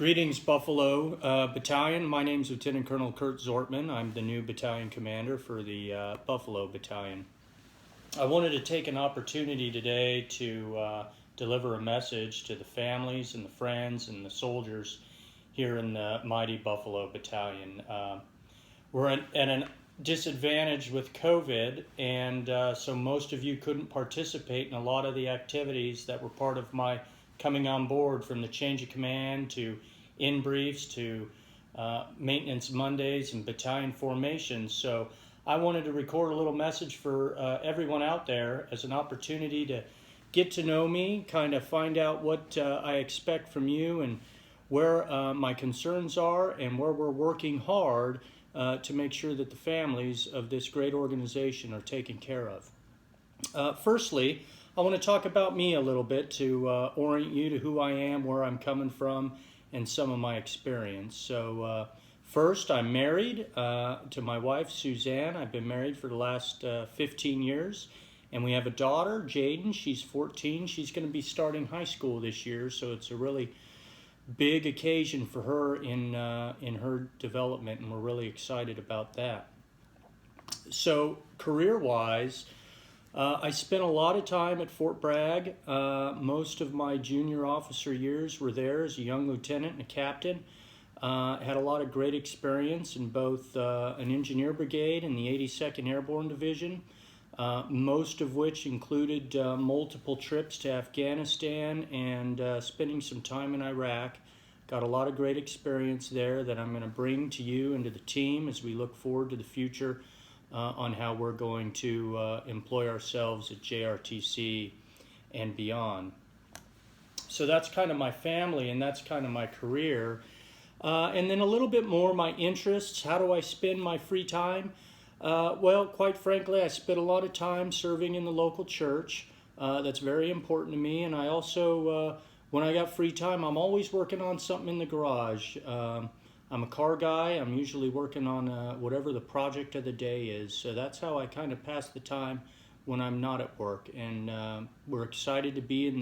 Greetings, Buffalo Battalion. My name is Lieutenant Colonel Kurt Zortman. I'm the new battalion commander for the Buffalo Battalion. I wanted to take an opportunity today to deliver a message to the families and the friends and the soldiers here in the mighty Buffalo Battalion. We're at an disadvantage with COVID, and so most of you couldn't participate in a lot of the activities that were part of my coming on board, from the change of command to in-briefs to maintenance Mondays and battalion formations. So I wanted to record a little message for everyone out there as an opportunity to get to know me, kind of find out what I expect from you and where my concerns are and where we're working hard to make sure that the families of this great organization are taken care of. Firstly, I want to talk about me a little bit to orient you to who I am, where I'm coming from, and some of my experience. So first, I'm married to my wife, Suzanne. I've been married for the last 15 years, and we have a daughter, Jaden. She's 14. She's going to be starting high school this year, so it's a really big occasion for her in her development, and we're really excited about that. So career-wise, I spent a lot of time at Fort Bragg. Most of my junior officer years were there as a young lieutenant and a captain. Had a lot of great experience in both an engineer brigade and the 82nd Airborne Division, most of which included multiple trips to Afghanistan and spending some time in Iraq. Got a lot of great experience there that I'm going to bring to you and to the team as we look forward to the future on how we're going to employ ourselves at JRTC and beyond. So that's kind of my family and that's kind of my career. And then a little bit more my interests. How do I spend my free time? Well, quite frankly, I spent a lot of time serving in the local church. That's very important to me. And I also, when I got free time, I'm always working on something in the garage. I'm a car guy. I'm usually working on whatever the project of the day is. So that's how I kind of pass the time when I'm not at work. And we're excited to be in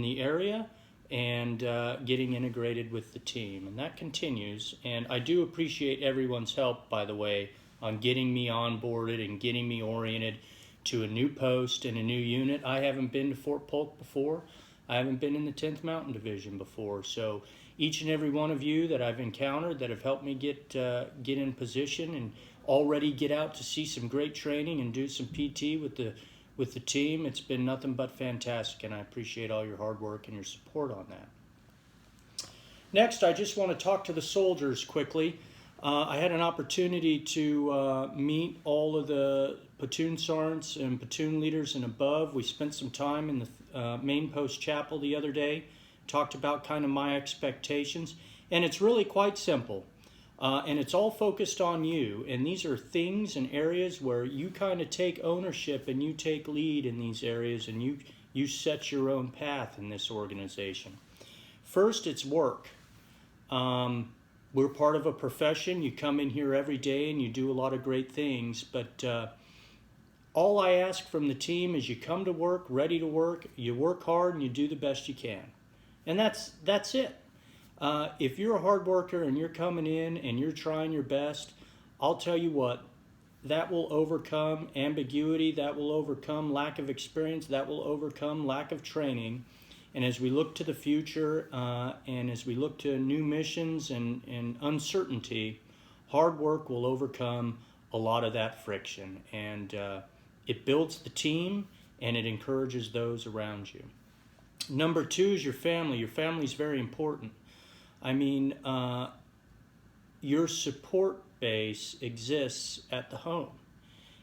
the area and getting integrated with the team. And that continues. And I do appreciate everyone's help, by the way, on getting me onboarded and getting me oriented to a new post and a new unit. I haven't been to Fort Polk before. I haven't been in the 10th Mountain Division before. So each and every one of you that I've encountered that have helped me get in position and already get out to see some great training and do some PT with the team, it's been nothing but fantastic, and I appreciate all your hard work and your support on that. Next, I just want to talk to the soldiers quickly. I had an opportunity to meet all of the platoon sergeants and platoon leaders and above. We spent some time in the main post chapel the other day, talked about kind of my expectations, and it's really quite simple. And it's all focused on you, and these are things and areas where you kind of take ownership and you take lead in these areas, and you set your own path in this organization. First, it's work. We're part of a profession. You come in here every day and you do a lot of great things, but all I ask from the team is you come to work, ready to work, you work hard, and you do the best you can. And that's it. If you're a hard worker and you're coming in and you're trying your best, I'll tell you what, that will overcome ambiguity, that will overcome lack of experience, that will overcome lack of training. And as we look to the future and as we look to new missions and uncertainty, hard work will overcome a lot of that friction. And it builds the team and it encourages those around you. Number two is your family. Your family is very important. I mean, your support base exists at the home.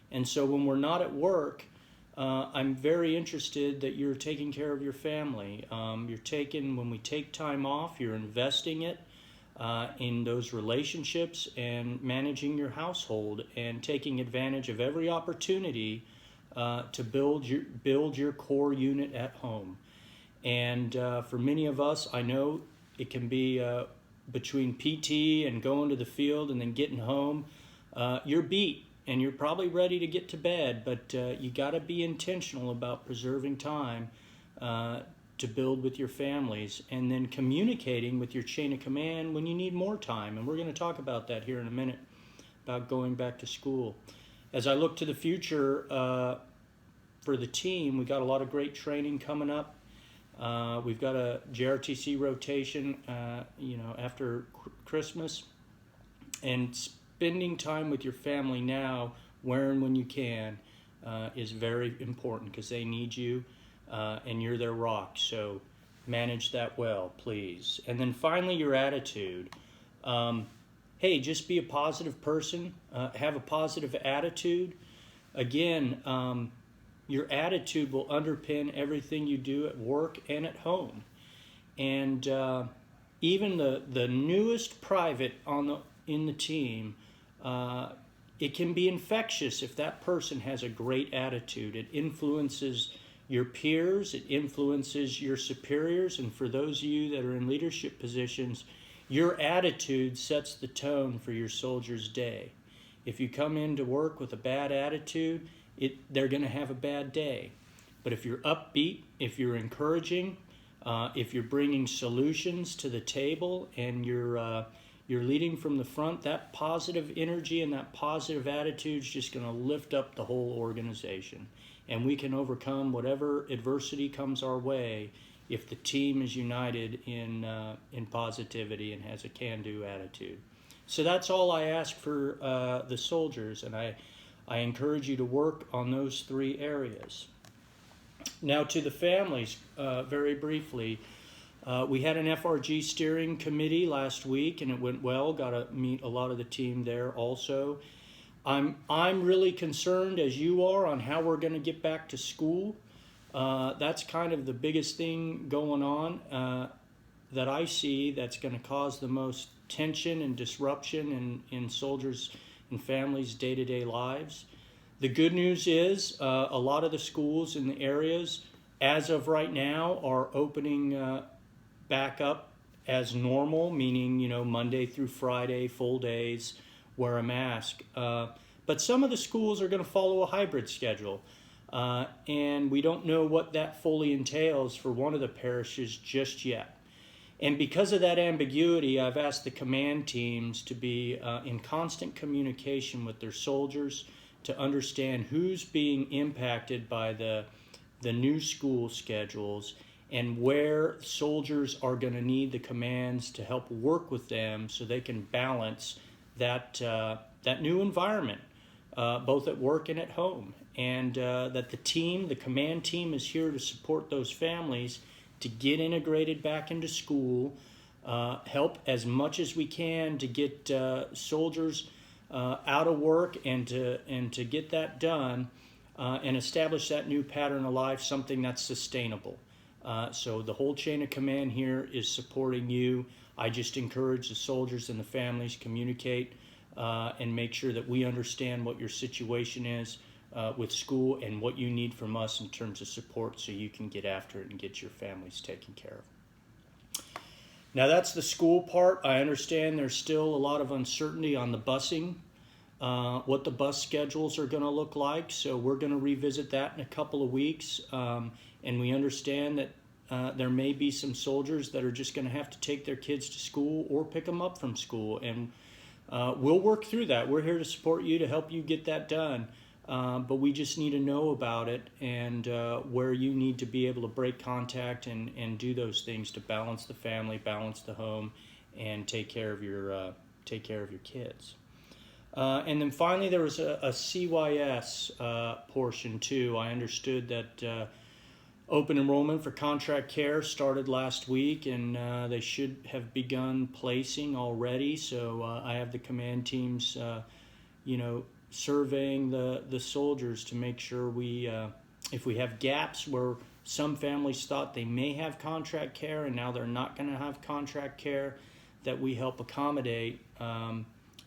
And so when we're not at work, I'm very interested that you're taking care of your family. When we take time off, you're investing it in those relationships and managing your household and taking advantage of every opportunity to build your core unit at home. And for many of us, I know it can be between PT and going to the field and then getting home, you're beat. And you're probably ready to get to bed, but you got to be intentional about preserving time to build with your families, and then communicating with your chain of command when you need more time. And we're going to talk about that here in a minute, about going back to school. As I look to the future for the team, we got a lot of great training coming up. We've got a JRTC rotation, after Christmas, and spending time with your family now, where and when you can, is very important, because they need you, and you're their rock. So manage that well, please. And then finally, your attitude. Hey, just be a positive person. Have a positive attitude. Again, your attitude will underpin everything you do at work and at home. And even the newest private in the team, it can be infectious if that person has a great attitude. It influences your peers, it influences your superiors, and for those of you that are in leadership positions, your attitude sets the tone for your soldiers' day. If you come into work with a bad attitude, they're going to have a bad day. But if you're upbeat, if you're encouraging, if you're bringing solutions to the table, and you're leading from the front, that positive energy and that positive attitude is just going to lift up the whole organization. And we can overcome whatever adversity comes our way if the team is united in positivity and has a can-do attitude. So that's all I ask for the soldiers, and I encourage you to work on those three areas. Now to the families, very briefly. We had an FRG steering committee last week, and it went well. Got to meet a lot of the team there also. I'm really concerned, as you are, on how we're going to get back to school. That's kind of the biggest thing going on that I see that's going to cause the most tension and disruption in soldiers' and families' day-to-day lives. The good news is a lot of the schools in the areas, as of right now, are opening back up as normal, meaning, Monday through Friday, full days, wear a mask. But some of the schools are going to follow a hybrid schedule. And we don't know what that fully entails for one of the parishes just yet. And because of that ambiguity, I've asked the command teams to be in constant communication with their soldiers to understand who's being impacted by the new school schedules, and where soldiers are going to need the commands to help work with them so they can balance that new environment, both at work and at home. And that the command team is here to support those families to get integrated back into school, help as much as we can to get soldiers out of work and to get that done, and establish that new pattern of life, something that's sustainable. So the whole chain of command here is supporting you. I just encourage the soldiers and the families communicate and make sure that we understand what your situation is with school and what you need from us in terms of support, so you can get after it and get your families taken care of. Now that's the school part. I understand there's still a lot of uncertainty on the busing, what the bus schedules are going to look like. So we're going to revisit that in a couple of weeks. And we understand that there may be some soldiers that are just going to have to take their kids to school or pick them up from school. And we'll work through that. We're here to support you, to help you get that done. But we just need to know about it, and where you need to be able to break contact and do those things to balance the family, balance the home, and take care of your kids. And then finally, there was a CYS portion too. I understood that open enrollment for contract care started last week, and they should have begun placing already. So I have the command teams, surveying the soldiers to make sure if we have gaps where some families thought they may have contract care and now they're not going to have contract care, that we help accommodate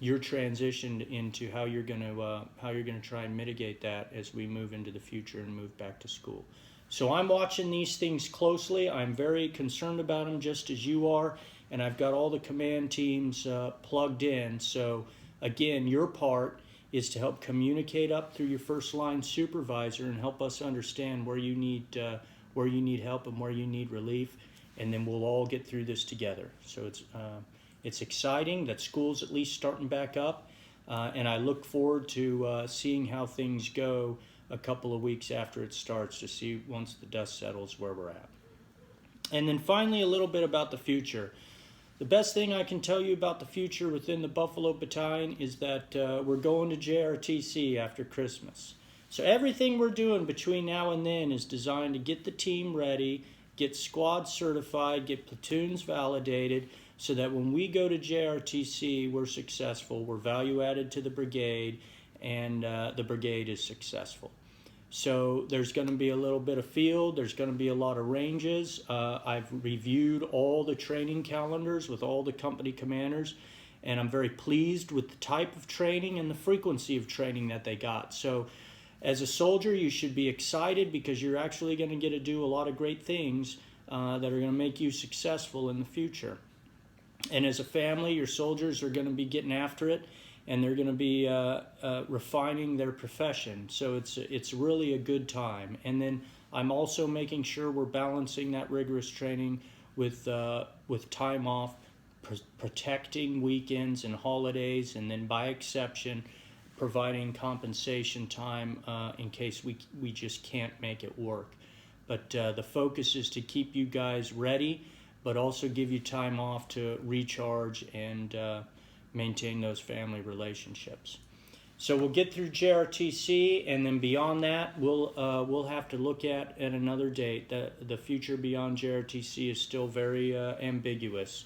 your transition into how you're going to try and mitigate that as we move into the future and move back to school. So I'm watching these things closely. I'm very concerned about them, just as you are, and I've got all the command teams plugged in. So again, your part is to help communicate up through your first line supervisor and help us understand where you need where you need help and where you need relief, and then we'll all get through this together. So it's exciting that school's at least starting back up, and I look forward to seeing how things go a couple of weeks after it starts, to see once the dust settles where we're at. And then finally, a little bit about the future. The best thing I can tell you about the future within the Buffalo Battalion is that we're going to JRTC after Christmas. So everything we're doing between now and then is designed to get the team ready, get squad certified, get platoons validated, so that when we go to JRTC, we're successful, we're value added to the brigade, and the brigade is successful. So there's going to be a little bit of field, there's going to be a lot of ranges. I've reviewed all the training calendars with all the company commanders, and I'm very pleased with the type of training and the frequency of training that they got. So as a soldier, you should be excited because you're actually going to get to do a lot of great things that are going to make you successful in the future. And as a family, your soldiers are going to be getting after it, and they're going to be refining their profession. So it's really a good time. And then I'm also making sure we're balancing that rigorous training with time off, protecting weekends and holidays, and then by exception, providing compensation time in case we just can't make it work. But the focus is to keep you guys ready, but also give you time off to recharge and maintain those family relationships. So we'll get through JRTC, and then beyond that, we'll have to look at another date. The future beyond JRTC is still very ambiguous.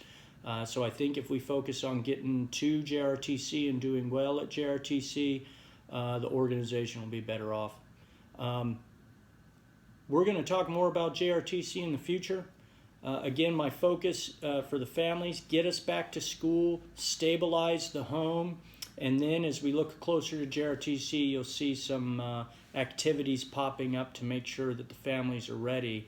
So I think if we focus on getting to JRTC and doing well at JRTC, the organization will be better off. We're going to talk more about JRTC in the future. Again, my focus for the families, get us back to school, stabilize the home, and then as we look closer to JRTC, you'll see some activities popping up to make sure that the families are ready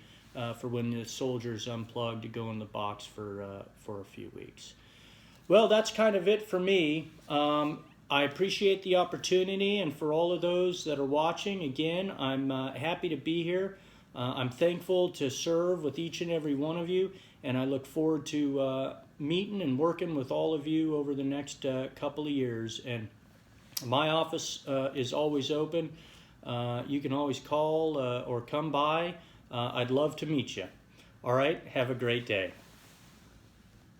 for when the soldiers unplug to go in the box for a few weeks. Well, that's kind of it for me. I appreciate the opportunity, and for all of those that are watching, again, I'm happy to be here. I'm thankful to serve with each and every one of you, and I look forward to meeting and working with all of you over the next couple of years. And my office is always open. You can always call or come by. I'd love to meet you. All right, have a great day.